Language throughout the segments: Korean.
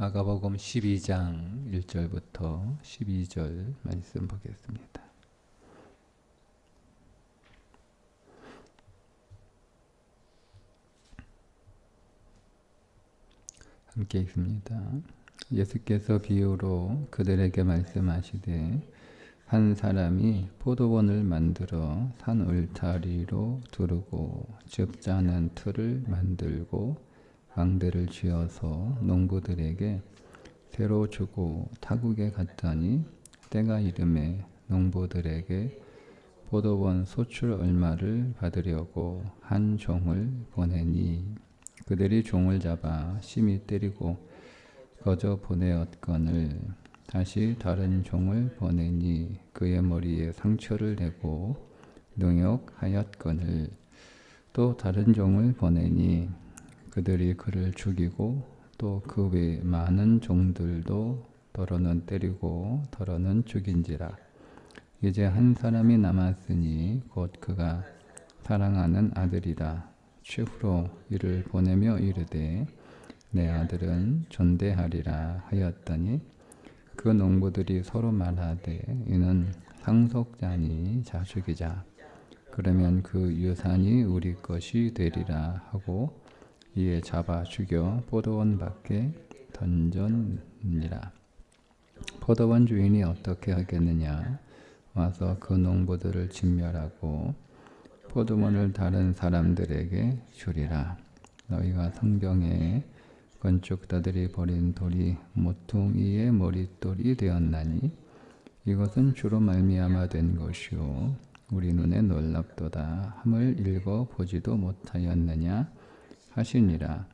마가복음 12장 1절부터 12절 말씀 보겠습니다. 함께 읽습니다. 예수께서 비유로 그들에게 말씀하시되 한 사람이 포도원을 만들어 산 울타리로 두르고 즙 짜는 틀을 만들고 방대를 쥐어서 농부들에게 새로 주고 타국에 갔더니 때가 이르매 농부들에게 포도원 소출 얼마를 받으려고 한 종을 보내니 그들이 종을 잡아 심히 때리고 거저 보내었거늘 다시 다른 종을 보내니 그의 머리에 상처를 내고 농역하였거늘 또 다른 종을 보내니 그들이 그를 죽이고 또 그 외 많은 종들도 더러는 때리고 더러는 죽인지라. 이제 한 사람이 남았으니 곧 그가 사랑하는 아들이라. 최후로 이를 보내며 이르되 내 아들은 존대하리라 하였더니 그 농부들이 서로 말하되 이는 상속자니 자식이자 그러면 그 유산이 우리 것이 되리라 하고 이에 잡아 죽여 포도원 밖에 던졌니라. 포도원 주인이 어떻게 하겠느냐? 와서 그 농부들을 진멸하고 포도원을 다른 사람들에게 주리라. 너희가 성경에 건축자들이 버린 돌이 모퉁이의 머릿돌이 되었나니 이것은 주로 말미암아 된 것이요 우리 눈에 놀랍도다 함을 읽어 보지도 못하였느냐 하시니라.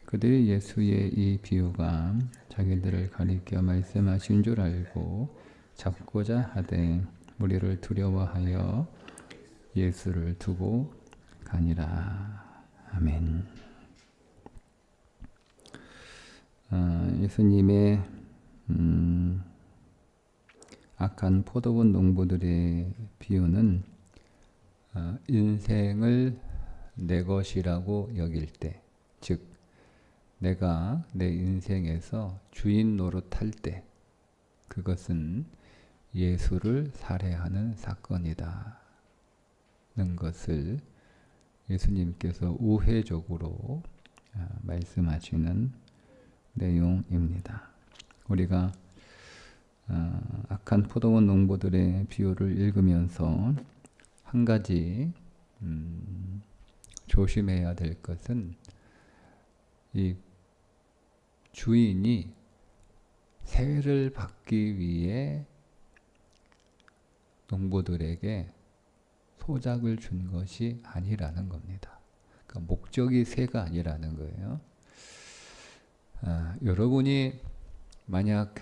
그들이 예수의 이 비유가 자기들을 가리켜 말씀하신 줄 알고 잡고자 하되 무리를 두려워하여 예수를 두고 가니라. 아멘. 예수님의 악한 포도원 농부들의 비유는 인생을 내 것이라고 여길 때, 즉 내가 내 인생에서 주인 노릇할 때 그것은 예수를 살해하는 사건이다 는 것을 예수님께서 우회적으로 말씀하시는 내용입니다. 우리가 악한 포도원 농부들의 비유를 읽으면서 한 가지 조심해야 될 것은 이 주인이 세를 받기 위해 농부들에게 소작을 준 것이 아니라는 겁니다. 그러니까 목적이 세가 아니라는 거예요. 여러분이 만약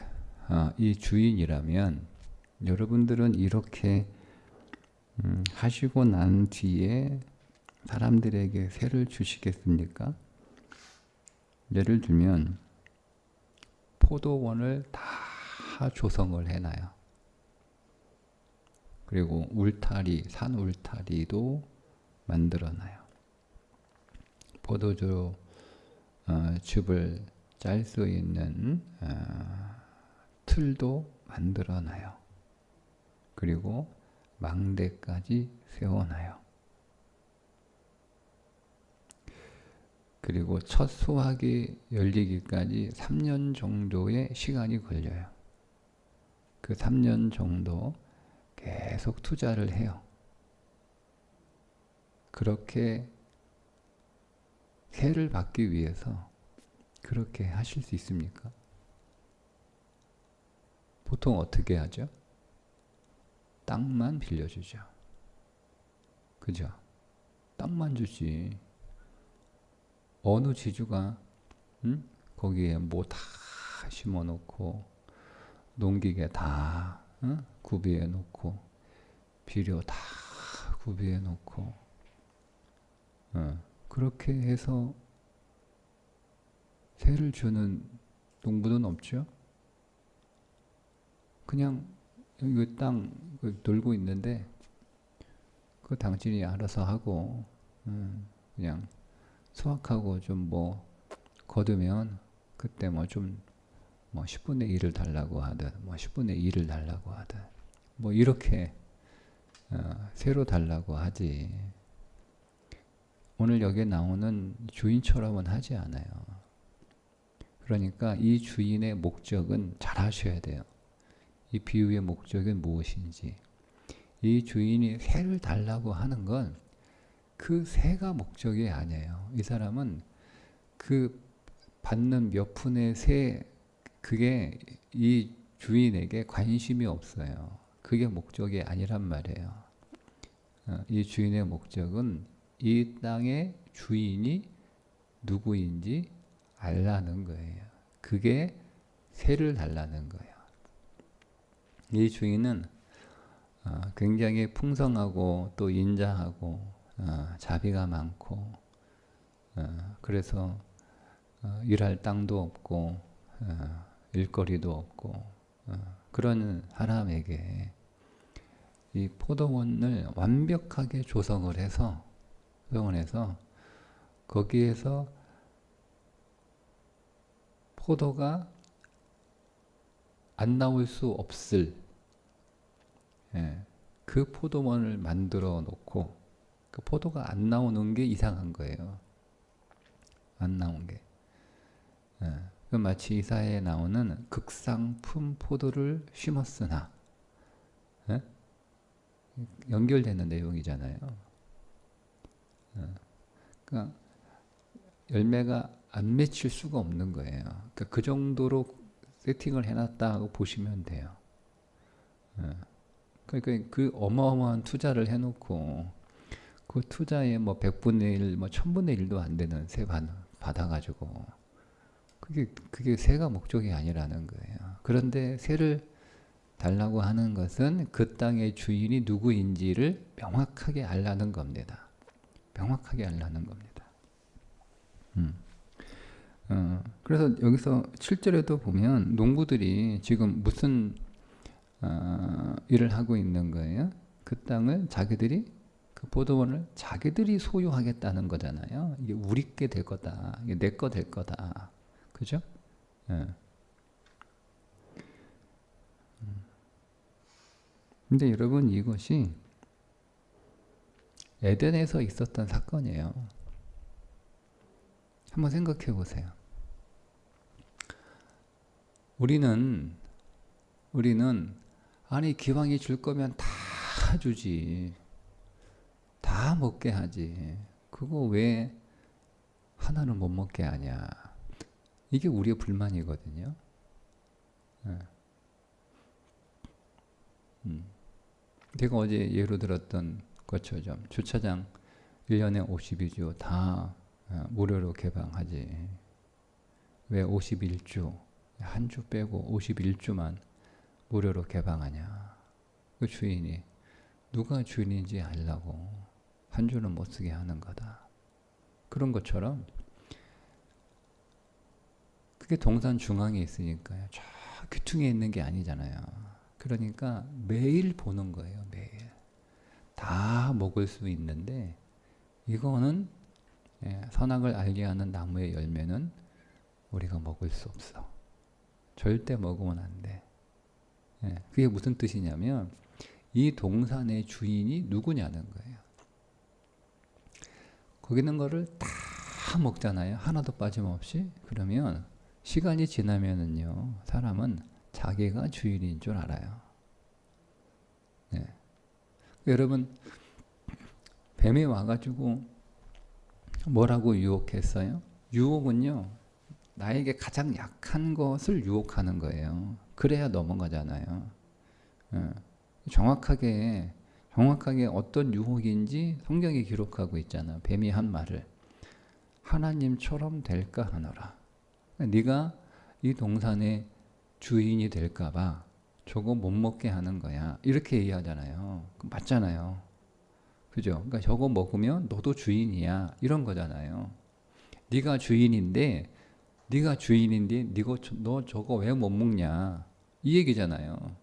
이 주인이라면 여러분들은 이렇게 하시고 난 뒤에 사람들에게 세를 주시겠습니까? 예를 들면 포도원을 다 조성을 해놔요. 그리고 울타리, 산 울타리도 만들어놔요. 포도주 즙을 짤 수 있는 틀도 만들어놔요. 그리고 망대까지 세워놔요. 그리고 첫 수확이 열리기까지 3년 정도의 시간이 걸려요. 그 3년 정도 계속 투자를 해요. 그렇게 세를 받기 위해서 그렇게 하실 수 있습니까? 보통 어떻게 하죠? 땅만 빌려주죠. 그죠? 땅만 주지. 어느 지주가 거기에 뭐 다 심어놓고 농기계 다 구비해 놓고 비료 다 구비해 놓고 그렇게 해서 세를 주는 농부는 없죠. 그냥 여기 땅 놀고 있는데 그 당신이 알아서 하고 그냥 수확하고 좀 뭐 거두면 그때 뭐 좀 뭐 10분의 1을 달라고 하든 뭐 10분의 2를 달라고 하든 뭐 이렇게 새로 달라고 하지. 오늘 여기에 나오는 주인처럼은 하지 않아요. 그러니까 이 주인의 목적은 잘 아셔야 돼요. 이 비유의 목적은 무엇인지. 이 주인이 새를 달라고 하는 건 그 새가 목적이 아니에요. 이 사람은 그 받는 몇 푼의 새, 그게 이 주인에게 관심이 없어요. 그게 목적이 아니란 말이에요. 이 주인의 목적은 이 땅의 주인이 누구인지 알라는 거예요. 그게 새를 달라는 거예요. 이 주인은 굉장히 풍성하고 또 인자하고 자비가 많고 그래서 일할 땅도 없고 일거리도 없고 그런 사람에게 이 포도원을 완벽하게 조성을 해서 거기에서 포도가 안 나올 수 없을 그 포도원을 만들어 놓고 그 포도가 안 나오는 게 이상한 거예요. 안 나온 게. 그 마치 이사야에 나오는 극상품 포도를 심었으나 연결되는 내용이잖아요. 그러니까 열매가 안 맺힐 수가 없는 거예요. 그러니까 그 정도로 세팅을 해놨다고 보시면 돼요. 그러니까 그 어마어마한 투자를 해놓고 그 투자에 뭐 100분의 1, 뭐 1000분의 1도 안 되는 새 받아가지고 그게 새가 목적이 아니라는 거예요. 그런데 새를 달라고 하는 것은 그 땅의 주인이 누구인지를 명확하게 알라는 겁니다. 명확하게 알라는 겁니다. 그래서 여기서 7절에도 보면 농부들이 지금 무슨 일을 하고 있는 거예요? 그 땅을 자기들이 그 포도원을 자기들이 소유하겠다는 거잖아요. 이게 우리께 될 거다. 이게 내 거 될 거다. 그죠? 근데 여러분 이것이 에덴에서 있었던 사건이에요. 한번 생각해 보세요. 우리는 아니 기왕이 줄 거면 다 주지. 다 먹게 하지. 그거 왜 하나는 못 먹게 하냐. 이게 우리의 불만이거든요. 제가 어제 예로 들었던 것처럼 주차장 1년에 52주 다 무료로 개방하지. 왜 51주, 한 주 빼고 51주만 무료로 개방하냐. 그 주인이 누가 주인인지 알라고 한 주는 못 쓰게 하는 거다. 그런 것처럼 그게 동산 중앙에 있으니까요. 저 귀퉁이에 있는 게 아니잖아요. 그러니까 매일 보는 거예요. 매일. 다 먹을 수 있는데 이거는 선악을 알게 하는 나무의 열매는 우리가 먹을 수 없어. 절대 먹으면 안 돼. 그게 무슨 뜻이냐면 이 동산의 주인이 누구냐는 거예요. 거기 있는 거를 다 먹잖아요. 하나도 빠짐없이. 그러면 시간이 지나면은요, 사람은 자기가 주인인 줄 알아요. 여러분, 뱀이 와가지고 뭐라고 유혹했어요? 유혹은요, 나에게 가장 약한 것을 유혹하는 거예요. 그래야 넘어가잖아요. 정확하게 어떤 유혹인지 성경이 기록하고 있잖아. 뱀이 한 말을 하나님처럼 될까 하노라. 네가 이 동산의 주인이 될까 봐 저거 못 먹게 하는 거야. 이렇게 얘기하잖아요. 맞잖아요. 그죠? 그러니까 저거 먹으면 너도 주인이야. 이런 거잖아요. 네가 주인인데 너 저거 왜 못 먹냐. 이 얘기잖아요.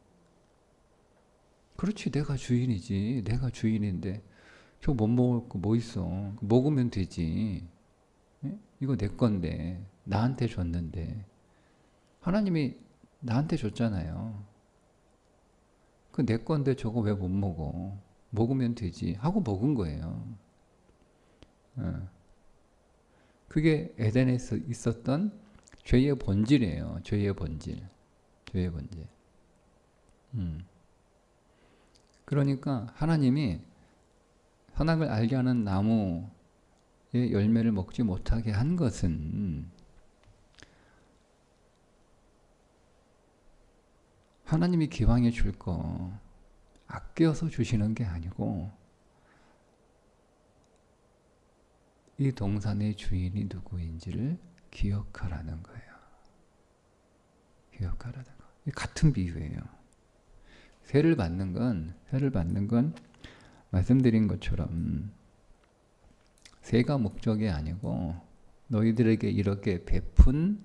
그렇지, 내가 주인이지. 내가 주인인데 저거 못 먹을 거 뭐 있어. 먹으면 되지. 이거 내 건데 나한테 줬는데. 하나님이 나한테 줬잖아요. 그 내 건데 저거 왜 못 먹어? 먹으면 되지 하고 먹은 거예요. 그게 에덴에서 있었던 죄의 본질이에요. 죄의 본질. 죄의 본질. 그러니까 하나님이 선악을 알게 하는 나무의 열매를 먹지 못하게 한 것은 하나님이 기왕에 줄 거 아껴서 주시는 게 아니고 이 동산의 주인이 누구인지를 기억하라는 거예요. 기억하라는 거. 같은 비유예요. 세를 받는 건 말씀드린 것처럼 세가 목적이 아니고 너희들에게 이렇게 베푼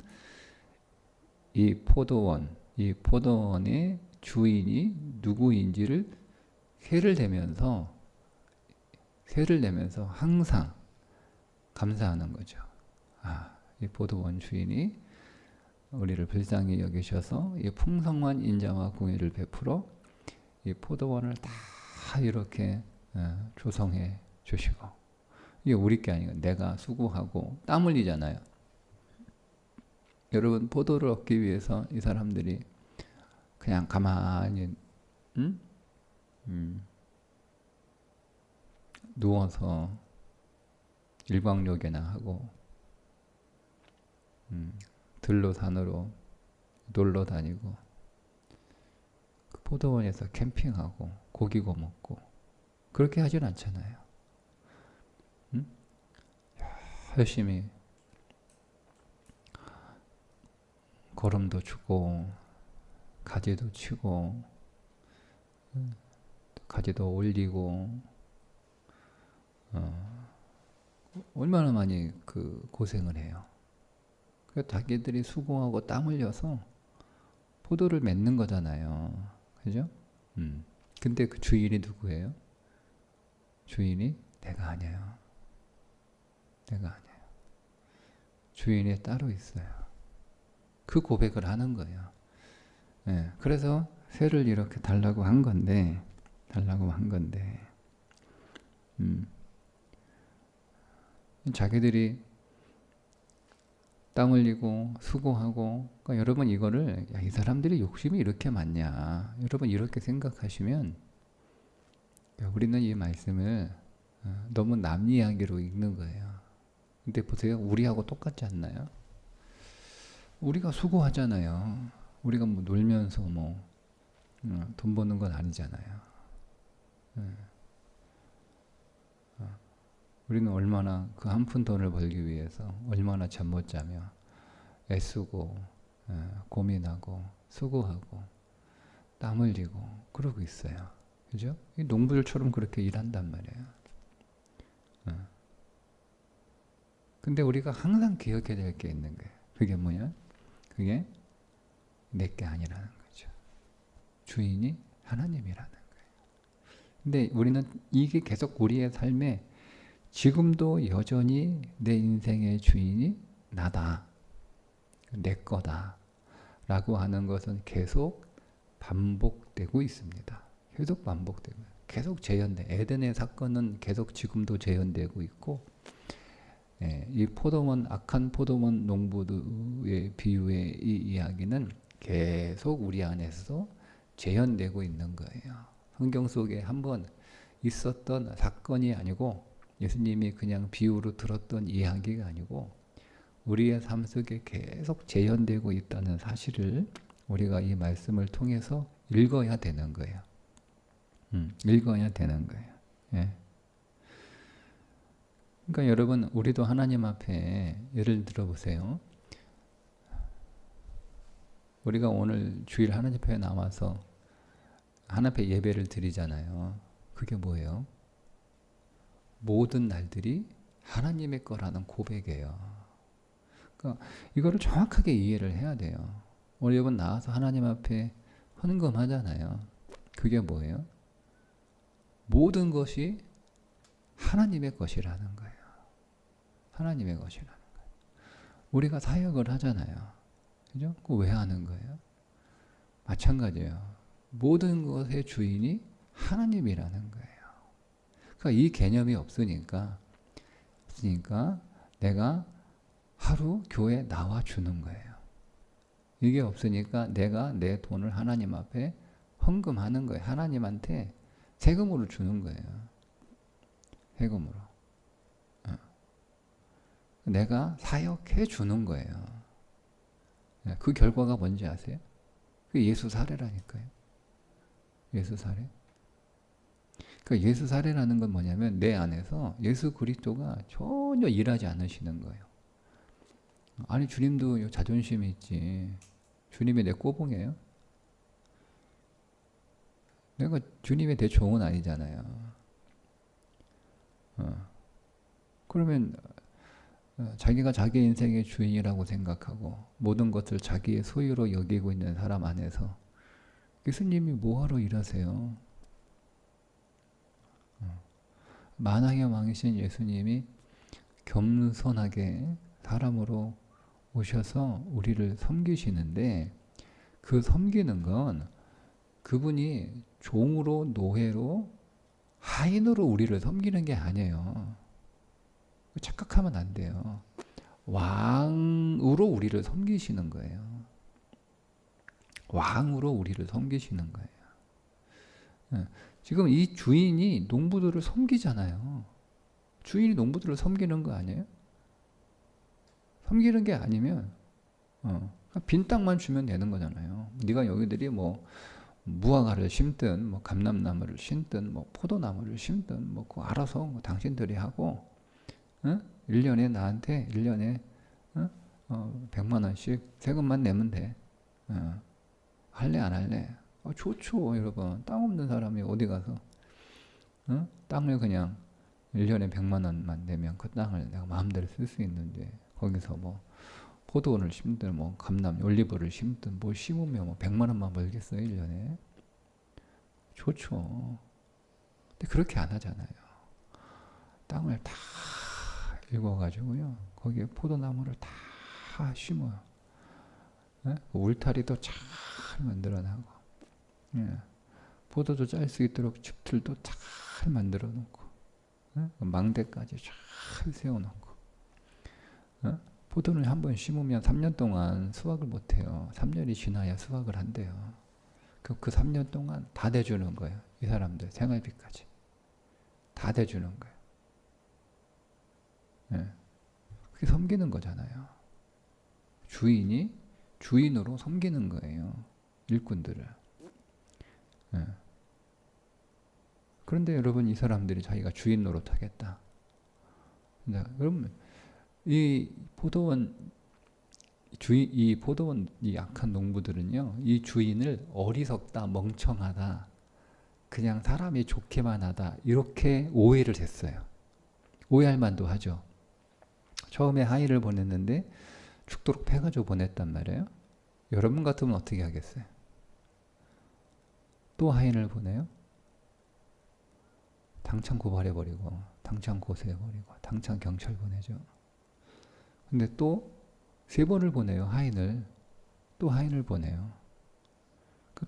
이 포도원의 주인이 누구인지를 세를 내면서 항상 감사하는 거죠. 이 포도원 주인이 우리를 불쌍히 여기셔서 이 풍성한 인자와 공의를 베풀어 이 포도원을 다 이렇게 조성해 주시고, 이게 우리 게 아니고 내가 수고하고 땀 흘리잖아요. 여러분, 포도를 얻기 위해서 이 사람들이 그냥 가만히 누워서 일광욕이나 하고 들로 산으로 놀러 다니고 그 포도원에서 캠핑하고 고기 구워 먹고 그렇게 하진 않잖아요. 열심히 거름도 주고 가지도 치고 가지도 올리고 얼마나 많이 그 고생을 해요. 그 자기들이 수고하고 땀 흘려서 포도를 맺는 거잖아요. 그죠? 근데 그 주인이 누구예요? 주인이 내가 아니에요. 내가 아니에요. 주인이 따로 있어요. 그 고백을 하는 거예요. 네, 그래서 세를 이렇게 달라고 한 건데, 자기들이 땀 흘리고 수고하고, 그러니까 여러분 이거를 이 사람들이 욕심이 이렇게 많냐, 여러분 이렇게 생각하시면 우리는 이 말씀을 너무 남 이야기로 읽는 거예요. 근데 보세요, 우리하고 똑같지 않나요? 우리가 수고하잖아요. 우리가 뭐 놀면서 돈 버는 건 아니잖아요. 우리는 얼마나 그 한 푼 돈을 벌기 위해서 얼마나 잠 못 자며 애쓰고 고민하고 수고하고 땀 흘리고 그러고 있어요. 그죠? 농부들처럼 그렇게 일한단 말이에요. 근데 우리가 항상 기억해야 될 게 있는 거예요. 그게 뭐냐? 그게 내게 아니라는 거죠. 주인이 하나님이라는 거예요. 근데 우리는 이게 계속 우리의 삶에 지금도 여전히 내 인생의 주인이 나다, 내 거다 라고 하는 것은 계속 반복되고 있습니다. 계속 반복되고, 계속 재현돼. 에덴의 사건은 계속 지금도 재현되고 있고, 이 포도원, 악한 포도원 농부의 비유의 이 이야기는 계속 우리 안에서 재현되고 있는 거예요. 성경 속에 한번 있었던 사건이 아니고 예수님이 그냥 비유로 들었던 이야기가 아니고 우리의 삶 속에 계속 재현되고 있다는 사실을 우리가 이 말씀을 통해서 읽어야 되는 거예요. 읽어야 되는 거예요. 예. 그러니까 여러분, 우리도 하나님 앞에 예를 들어 보세요. 우리가 오늘 주일 하나님 앞에 나와서 하나님 앞에 예배를 드리잖아요. 그게 뭐예요? 모든 날들이 하나님의 거라는 고백이에요. 그러니까 이거를 정확하게 이해를 해야 돼요. 오늘 여러분 나와서 하나님 앞에 헌금하잖아요. 그게 뭐예요? 모든 것이 하나님의 것이라는 거예요. 하나님의 것이라는 거예요. 우리가 사역을 하잖아요. 그죠? 그거 왜 하는 거예요? 마찬가지예요. 모든 것의 주인이 하나님이라는 거예요. 그러니까 이 개념이 없으니까 내가 하루 교회 나와 주는 거예요. 이게 없으니까 내가 내 돈을 하나님 앞에 헌금하는 거예요. 하나님한테 세금으로 주는 거예요. 세금으로. 내가 사역해 주는 거예요. 그 결과가 뭔지 아세요? 그게 예수 사례라니까요. 예수 사례. 그러니까 예수 사례라는 건 뭐냐면 내 안에서 예수 그리스도가 전혀 일하지 않으시는 거예요. 아니 주님도 자존심이 있지. 주님이 내 꼬봉이에요? 내가 주님의 내 종은 아니잖아요. 그러면 자기가 자기 인생의 주인이라고 생각하고 모든 것을 자기의 소유로 여기고 있는 사람 안에서 예수님이 뭐하러 일하세요? 만왕의 왕이신 예수님이 겸손하게 사람으로 오셔서 우리를 섬기시는데 그 섬기는 건 그분이 종으로 노예로 하인으로 우리를 섬기는 게 아니에요. 착각하면 안 돼요. 왕으로 우리를 섬기시는 거예요. 왕으로 우리를 섬기시는 거예요. 지금 이 주인이 농부들을 섬기잖아요. 주인이 농부들을 섬기는 거 아니에요? 섬기는 게 아니면 빈 땅만 주면 되는 거잖아요. 네가 여기들이 뭐 무화과를 심든 뭐 감람나무를 심든 뭐 포도나무를 심든 뭐 그거 알아서 뭐 당신들이 하고 1년에 나한테 1년에 100만 원씩 세금만 내면 돼. 할래 안 할래? 좋죠 여러분. 땅 없는 사람이 어디 가서 땅을 그냥 1년에 100만 원만 내면 그 땅을 내가 마음대로 쓸 수 있는데 거기서 뭐 포도원을 심든 뭐 감람 올리브를 심든 뭐 심으면 뭐 100만 원만 벌겠어요 1년에. 좋죠. 근데 그렇게 안 하잖아요. 땅을 다 읽어가지고요 거기에 포도나무를 다 심어요. 울타리도 잘 만들어나고 포도도 짤 수 있도록 즙들도 잘 만들어 놓고 망대까지 잘 세워놓고 포도를 한번 심으면 3년 동안 수확을 못해요. 3년이 지나야 수확을 한대요. 그 3년 동안 다 대주는 거예요. 이 사람들 생활비까지 다 대주는 거예요. 그게 섬기는 거잖아요. 주인이 주인으로 섬기는 거예요. 일꾼들을. 그런데 여러분 이 사람들이 자기가 주인 노릇하겠다. 여러분 이 포도원 이 악한 농부들은요 이 주인을 어리석다 멍청하다 그냥 사람이 좋게만 하다 이렇게 오해를 했어요. 오해할 만도 하죠. 처음에 하인을 보냈는데 죽도록 패가지고 보냈단 말이에요. 여러분 같으면 어떻게 하겠어요? 또 하인을 보내요? 당장 고발해버리고 당장 고소해버리고 당장 경찰 보내죠. 근데 또 3번을 보내요. 하인을. 또 하인을 보내요.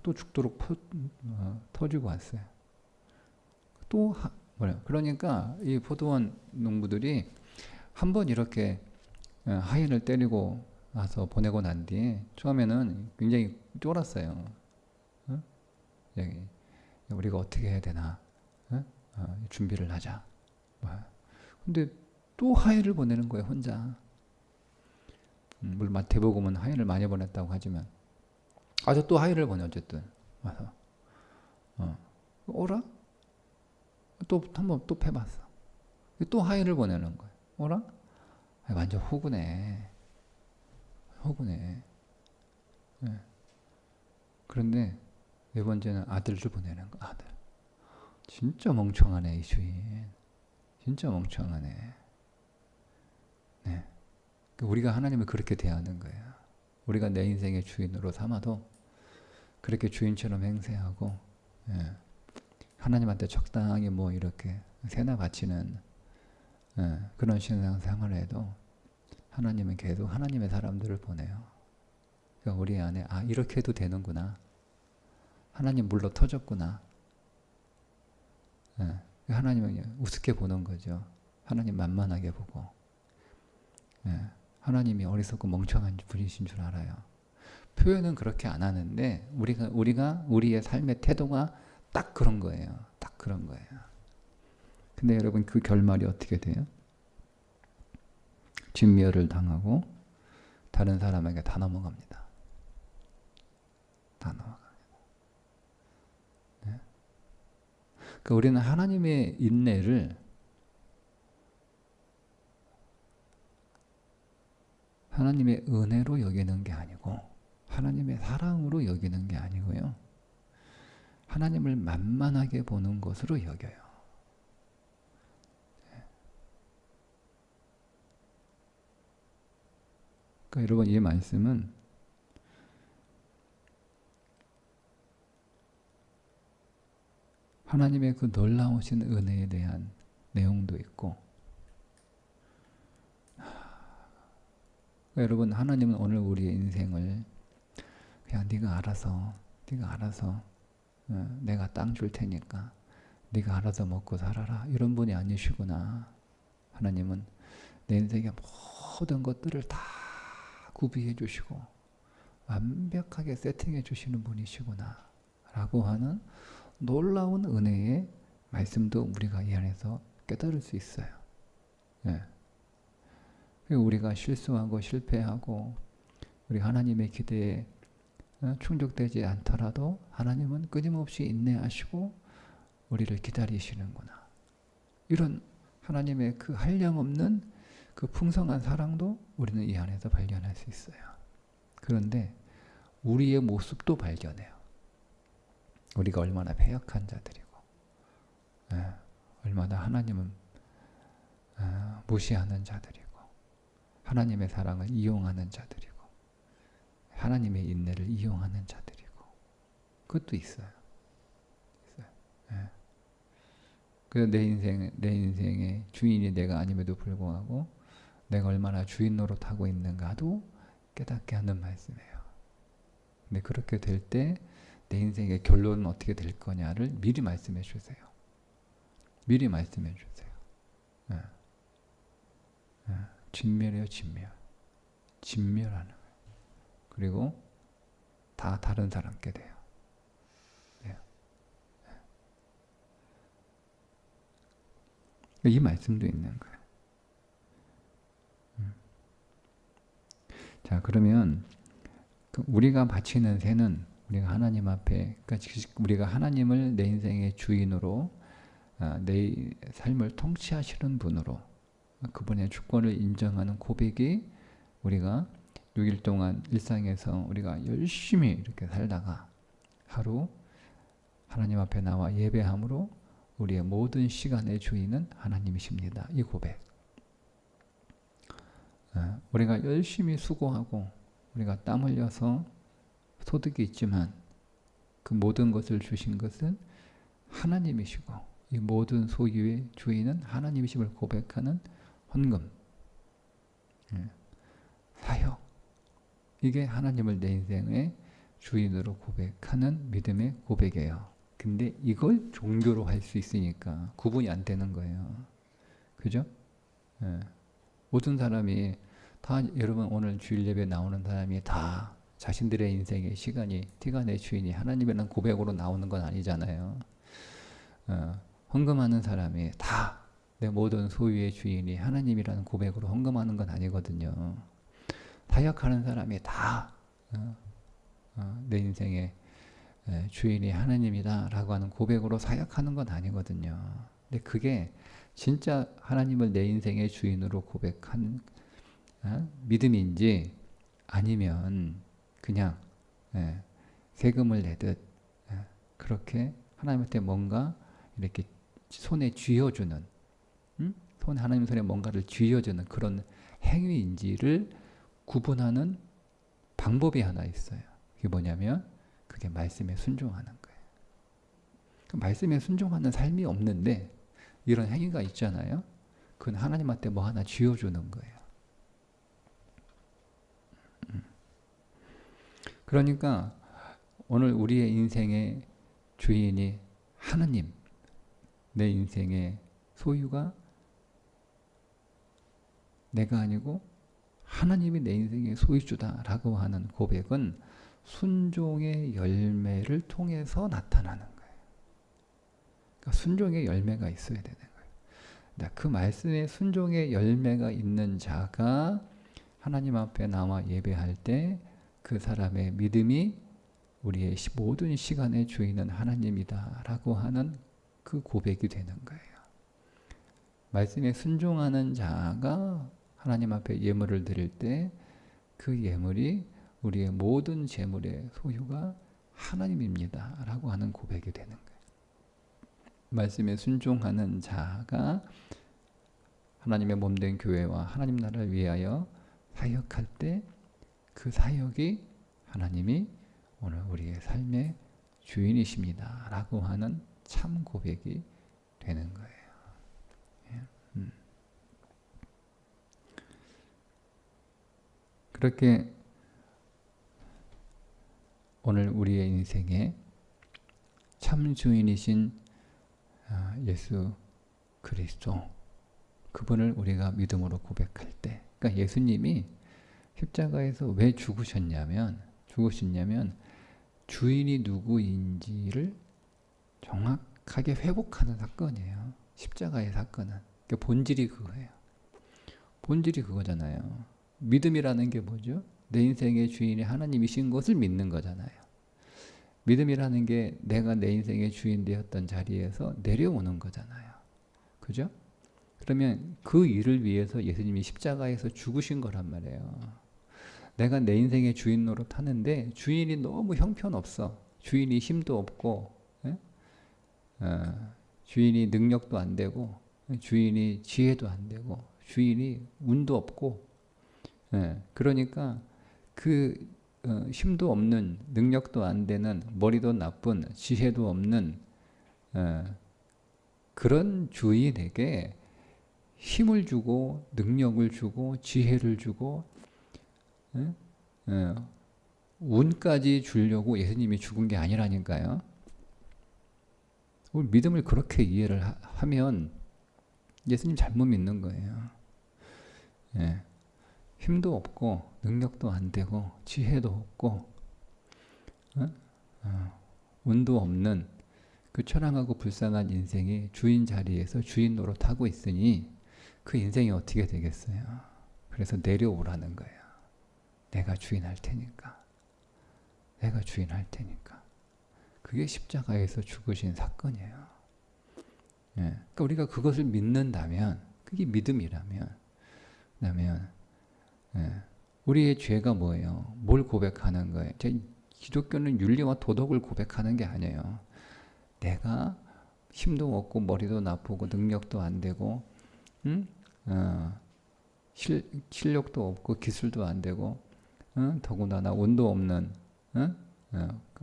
또 죽도록 터지고 왔어요. 또 그러니까 이 포도원 농부들이 한번 이렇게 하인을 때리고 나서 보내고 난 뒤에 처음에는 굉장히 쫄았어요. 우리가 어떻게 해야 되나 준비를 하자. 근데 또 하인을 보내는 거예요. 혼자. 물론 마태복음은 하인을 많이 보냈다고 하지만 아주 또 하인을 보내 어쨌든 와서 오라? 또 한번 또 패봤어. 또 하인을 보내는 거예요. 오라? 완전 호구네. 그런데 4번째는 아들을 보내는 거. 아들. 진짜 멍청하네 이 주인. 진짜 멍청하네. 네. 우리가 하나님을 그렇게 대하는 거예요. 우리가 내 인생의 주인으로 삼아도 그렇게 주인처럼 행세하고 하나님한테 적당히 뭐 이렇게 세나 바치는 그런 신앙생활을 해도 하나님은 계속 하나님의 사람들을 보내요. 그러니까 우리 안에 이렇게 해도 되는구나. 하나님 물러 터졌구나. 예. 하나님은 우습게 보는 거죠. 하나님 만만하게 보고. 예. 하나님이 어리석고 멍청한 분이신 줄 알아요. 표현은 그렇게 안 하는데 우리가 우리의 삶의 태도가 딱 그런 거예요. 딱 그런 거예요. 근데 여러분 그 결말이 어떻게 돼요? 진멸을 당하고 다른 사람에게 다 넘어갑니다. 다 넘어갑니다. 네? 그러니까 우리는 하나님의 인내를 하나님의 은혜로 여기는 게 아니고 하나님의 사랑으로 여기는 게 아니고요. 하나님을 만만하게 보는 것으로 여겨요. 그러니까 여러분 이 말씀은 하나님의 그 놀라우신 은혜에 대한 내용도 있고 그러니까 여러분 하나님은 오늘 우리의 인생을 그냥 네가 알아서 내가 땅 줄 테니까 네가 알아서 먹고 살아라 이런 분이 아니시구나. 하나님은 내 인생의 모든 것들을 다 구비해 주시고 완벽하게 세팅해 주시는 분이시구나 라고 하는 놀라운 은혜의 말씀도 우리가 이 안에서 깨달을 수 있어요. 네. 우리가 실수하고 실패하고 우리 하나님의 기대에 충족되지 않더라도 하나님은 끊임없이 인내하시고 우리를 기다리시는구나. 이런 하나님의 그 한량없는 그 풍성한 사랑도 우리는 이 안에서 발견할 수 있어요. 그런데 우리의 모습도 발견해요. 우리가 얼마나 패역한 자들이고 얼마나 하나님은 무시하는 자들이고 하나님의 사랑을 이용하는 자들이고 하나님의 인내를 이용하는 자들이고 그것도 있어요. 그래서 내 인생의 주인이 내가 아님에도 불구하고 내가 얼마나 주인 노릇하고 있는가도 깨닫게 하는 말씀이에요. 근데 그렇게 될 때 내 인생의 결론은 어떻게 될 거냐를 미리 말씀해 주세요. 미리 말씀해 주세요. 진멸이에요, 진멸. 진멸하는 거예요. 그리고 다 다른 사람께 돼요. 이 말씀도 있는 거예요. 자, 그러면 우리가 바치는 새는 우리가 하나님 앞에, 그러니까 우리가 하나님을 내 인생의 주인으로 내 삶을 통치하시는 분으로 그분의 주권을 인정하는 고백이 우리가 6일 동안 일상에서 우리가 열심히 이렇게 살다가 하루 하나님 앞에 나와 예배함으로 우리의 모든 시간의 주인은 하나님이십니다. 이 고백. 우리가 열심히 수고하고 우리가 땀 흘려서 소득이 있지만 그 모든 것을 주신 것은 하나님이시고 이 모든 소유의 주인은 하나님이심을 고백하는 헌금, 사역, 이게 하나님을 내 인생의 주인으로 고백하는 믿음의 고백이에요. 근데 이걸 종교로 할 수 있으니까 구분이 안 되는 거예요. 그죠? 모든 사람이 다, 여러분 오늘 주일 예배 나오는 사람이 다 자신들의 인생의 시간이 네가 내 주인이 하나님이라는 고백으로 나오는 건 아니잖아요. 헌금하는 사람이 다 내 모든 소유의 주인이 하나님이라는 고백으로 헌금하는 건 아니거든요. 사역하는 사람이 다 내 인생의 주인이 하나님이다 라고 하는 고백으로 사역하는 건 아니거든요. 근데 그게 진짜 하나님을 내 인생의 주인으로 고백한 믿음인지 아니면 그냥 세금을 내듯 그렇게 하나님한테 뭔가 이렇게 손에 쥐어주는 하나님 손에 뭔가를 쥐어주는 그런 행위인지를 구분하는 방법이 하나 있어요. 그게 뭐냐면 그게 말씀에 순종하는 거예요. 그 말씀에 순종하는 삶이 없는데 이런 행위가 있잖아요. 그건 하나님한테 뭐 하나 쥐어주는 거예요. 그러니까 오늘 우리의 인생의 주인이 하느님, 내 인생의 소유가 내가 아니고 하나님이 내 인생의 소유주다라고 하는 고백은 순종의 열매를 통해서 나타나는 거예요. 그러니까 순종의 열매가 있어야 되는 거예요. 그 말씀에 순종의 열매가 있는 자가 하나님 앞에 나와 예배할 때 그 사람의 믿음이 우리의 모든 시간의 주인은 하나님이다라고 하는 그 고백이 되는 거예요. 말씀에 순종하는 자가 하나님 앞에 예물을 드릴 때 그 예물이 우리의 모든 재물의 소유가 하나님입니다 라고 하는 고백이 되는 거예요. 말씀에 순종하는 자가 하나님의 몸된 교회와 하나님 나라를 위하여 사역할 때 그 사역이 하나님이 오늘 우리의 삶의 주인이십니다 라고 하는 참 고백이 되는 거예요. 그렇게 오늘 우리의 인생에 참 주인이신 예수 그리스도, 그분을 우리가 믿음으로 고백할 때, 그러니까 예수님이 십자가에서 왜 죽으셨냐면 주인이 누구인지를 정확하게 회복하는 사건이에요. 십자가의 사건은. 그러니까 본질이 그거예요. 본질이 그거잖아요. 믿음이라는 게 뭐죠? 내 인생의 주인이 하나님이신 것을 믿는 거잖아요. 믿음이라는 게 내가 내 인생의 주인 되었던 자리에서 내려오는 거잖아요. 그죠? 그러면 그 일을 위해서 예수님이 십자가에서 죽으신 거란 말이에요. 내가 내 인생의 주인 노릇하는데 주인이 너무 형편없어. 주인이 힘도 없고, 주인이 능력도 안 되고, 주인이 지혜도 안 되고, 주인이 운도 없고, 그러니까 그 힘도 없는, 능력도 안 되는, 머리도 나쁜, 지혜도 없는 그런 주인에게 힘을 주고 능력을 주고 지혜를 주고 운까지 주려고 예수님이 죽은 게 아니라니까요. 우리 믿음을 그렇게 이해를 하면 예수님 잘못 믿는 거예요. 힘도 없고 능력도 안 되고 지혜도 없고 운도 없는 그 초라하고 불쌍한 인생이 주인 자리에서 주인 노릇하고 있으니 그 인생이 어떻게 되겠어요? 그래서 내려오라는 거예요. 내가 주인 할 테니까. 내가 주인 할 테니까. 그게 십자가에서 죽으신 사건이에요. 그러니까 우리가 그것을 믿는다면, 그게 믿음이라면, 그러면 우리의 죄가 뭐예요? 뭘 고백하는 거예요? 기독교는 윤리와 도덕을 고백하는 게 아니에요. 내가 힘도 없고 머리도 나쁘고 능력도 안 되고 실력도 없고 기술도 안 되고 더군다나 운도 없는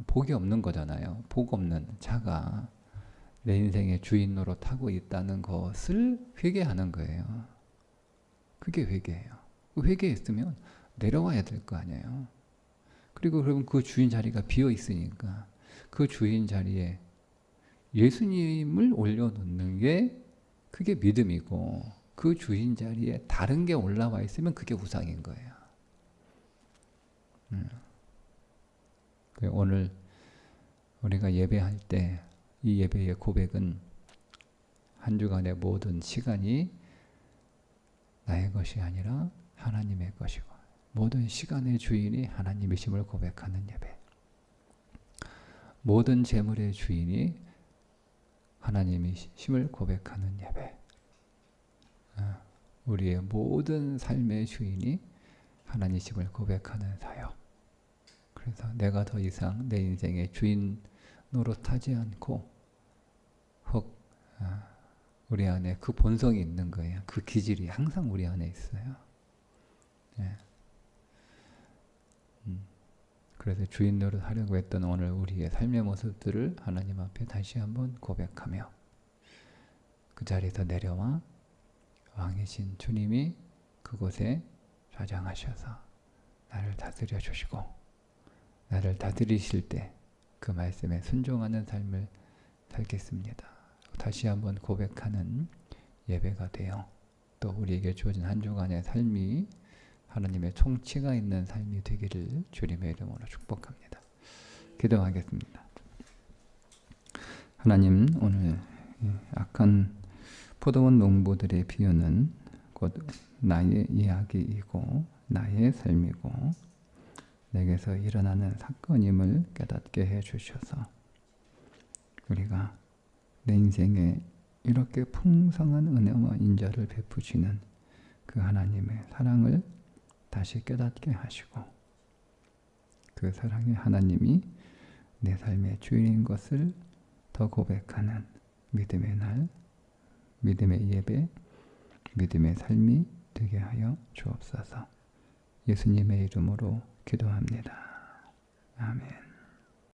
복이 없는 거잖아요. 복 없는 자가 내 인생의 주인 노릇하고 있다는 것을 회개하는 거예요. 그게 회개예요. 회개했으면 내려와야 될 거 아니에요. 그리고 그러면 그 주인 자리가 비어 있으니까 그 주인 자리에 예수님을 올려놓는 게 그게 믿음이고, 그 주인 자리에 다른 게 올라와 있으면 그게 우상인 거예요. 오늘 우리가 예배할 때 이 예배의 고백은 한 주간의 모든 시간이 나의 것이 아니라 하나님의 것이고, 모든 시간의 주인이 하나님이심을 고백하는 예배, 모든 재물의 주인이 하나님이심을 고백하는 예배, 우리의 모든 삶의 주인이 하나님이심을 고백하는 사역. 그래서 내가 더 이상 내 인생의 주인 노릇하지 않고 우리 안에 그 본성이 있는 거예요. 그 기질이 항상 우리 안에 있어요. 그래서 주인 노릇 하려고 했던 오늘 우리의 삶의 모습들을 하나님 앞에 다시 한번 고백하며 그 자리에서 내려와 왕이신 주님이 그곳에 좌장하셔서 나를 다스려 주시고, 나를 다스리실 때 그 말씀에 순종하는 삶을 살겠습니다. 다시 한번 고백하는 예배가 되어 또 우리에게 주어진 한 주간의 삶이 하나님의 통치가 있는 삶이 되기를 주님의 이름으로 축복합니다. 기도하겠습니다. 하나님, 오늘 악한 포도원 농부들의 비유는 곧 나의 이야기이고 나의 삶이고 내게서 일어나는 사건임을 깨닫게 해주셔서 우리가 내 인생에 이렇게 풍성한 은혜와 인자를 베푸시는 그 하나님의 사랑을 다시 깨닫게 하시고 그 사랑의 하나님이 내 삶의 주인인 것을 더 고백하는 믿음의 날, 믿음의 예배, 믿음의 삶이 되게 하여 주옵소서. 예수님의 이름으로 기도합니다. 아멘.